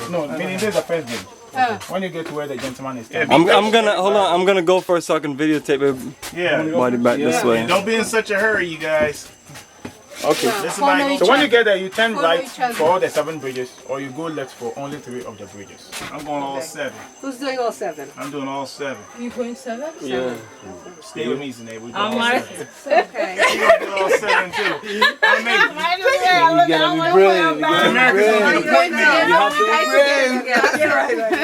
No, meaning this is the first game. When you get to where the gentleman is standing. I'm gonna hold on. I'm gonna go first so I can videotape it. Yeah. Body back this way. Don't be in such a hurry, you guys. Okay. This is my So when you get there, you turn right for all the 7 bridges, or you go left for only 3 of the bridges. I'm going all 7. Who's doing all 7? I'm doing all 7. You going 7? Yeah. Stay with me, Zane. We do I'm all like, 7. Okay. We do all 7 too. I mean, You gotta be brilliant.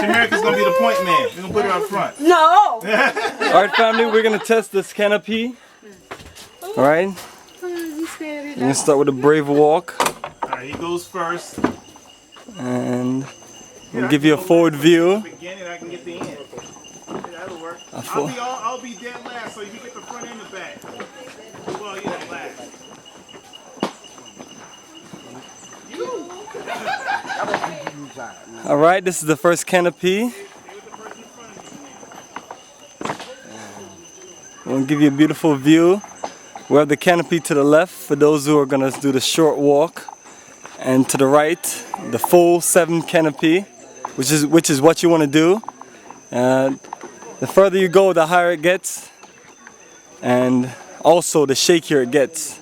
America's gonna be the point man. We're gonna put her up front. No! All right, family. We're gonna test this canopy. All right. We're gonna start with a brave walk, Alright, he goes first. and we'll give you a forward view. Beginning, I can get the end. Yeah, that'll work. I'll be dead last, so you can get the front and the back. Well, yeah, last. All right. This is the first canopy. We'll give you a beautiful view. We have the canopy to the left for those who are going to do the short walk, and to the right, the full 7 canopy, which is what you want to do. The further you go, the higher it gets, and also the shakier it gets.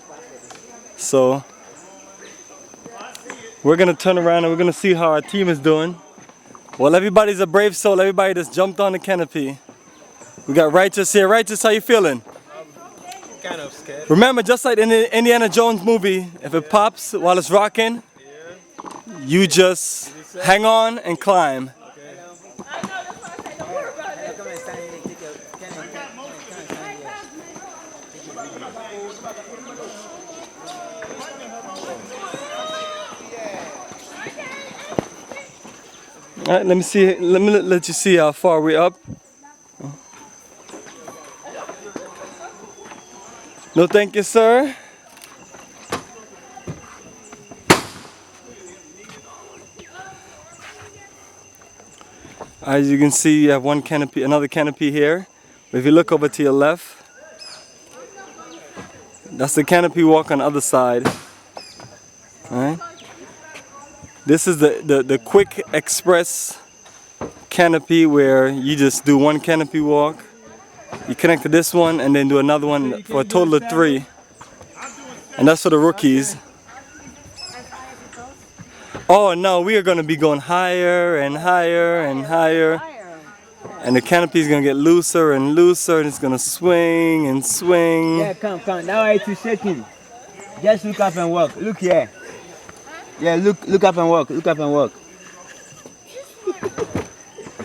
So we're going to turn around and we're going to see how our team is doing. Well, everybody's a brave soul. Everybody just jumped on the canopy. We got Righteous here. Righteous, how you feeling? Kind of scared. Remember, just like in the Indiana Jones movie, if it pops while it's rocking, you just hang on and climb. All right, let me see. Let me let you see how far we're up. No, thank you, sir. As you can see, you have one canopy, another canopy here. If you look over to your left, that's the canopy walk on the other side. All right. This is the quick express canopy where you just do one canopy walk. You connect to this one and then do another one for a total of 3. And that's for the rookies. Oh no, we are going to be going higher and higher and higher. And the canopy is going to get looser and looser, and it's going to swing and swing. Yeah, come. Now I to shaking. Just look up and walk. Look here. Yeah, look up and walk. Look up and walk.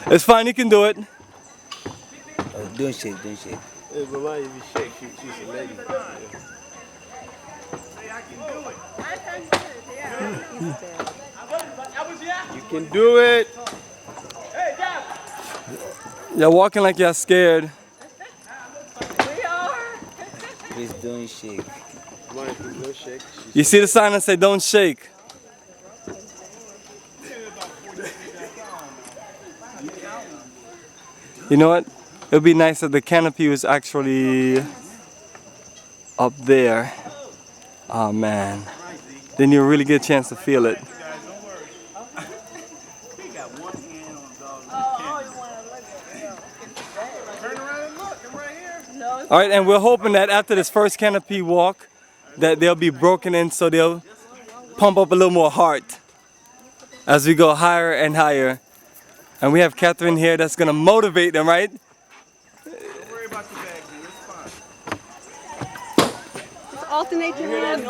It's fine, you can do it. Oh, don't shake. Hey, but why you be shake? She's a lady. You can do it. You're walking like you're scared. Please don't shake. Why don't shake? You see the sign that say don't shake. You know what? It would be nice if the canopy was actually up there. Oh man. Then you'll really get a chance to feel it. Alright, and we're hoping that after this first canopy walk that they'll be broken in, so they'll pump up a little more heart as we go higher and higher. And we have Catherine here that's going to motivate them, right? Don't worry about the bag, dude. It's fine. Just alternate your hands.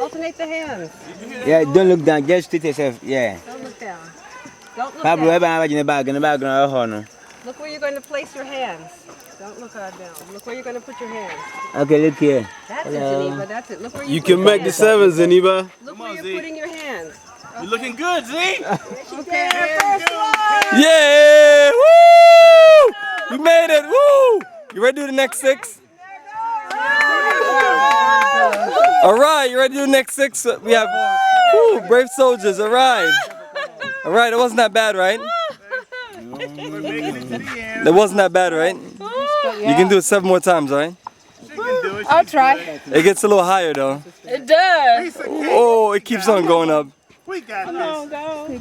Alternate the hands. Yeah, don't look down. Just sit yourself. Yeah. Don't look down. Don't look Pablo, down. everybody in the background. Look where you're going to place your hands. Don't look down. Look where you're going to put your hands. Okay, look here. That's it, Geneva. That's it. Look where You put can your make the hands. 7, Zeniba. Look where you're putting your hands. You're looking good, Z. Okay, first one. Yeah! Woo! You made it! Woo! You ready to do the next 6? Alright, you ready to do the next 6? We have brave soldiers, alright. Alright, it wasn't that bad, right? It wasn't that bad, right? You can do it 7 more times, right? I'll try. It gets a little higher though. It does. Oh, it keeps on going up. We got this. Go.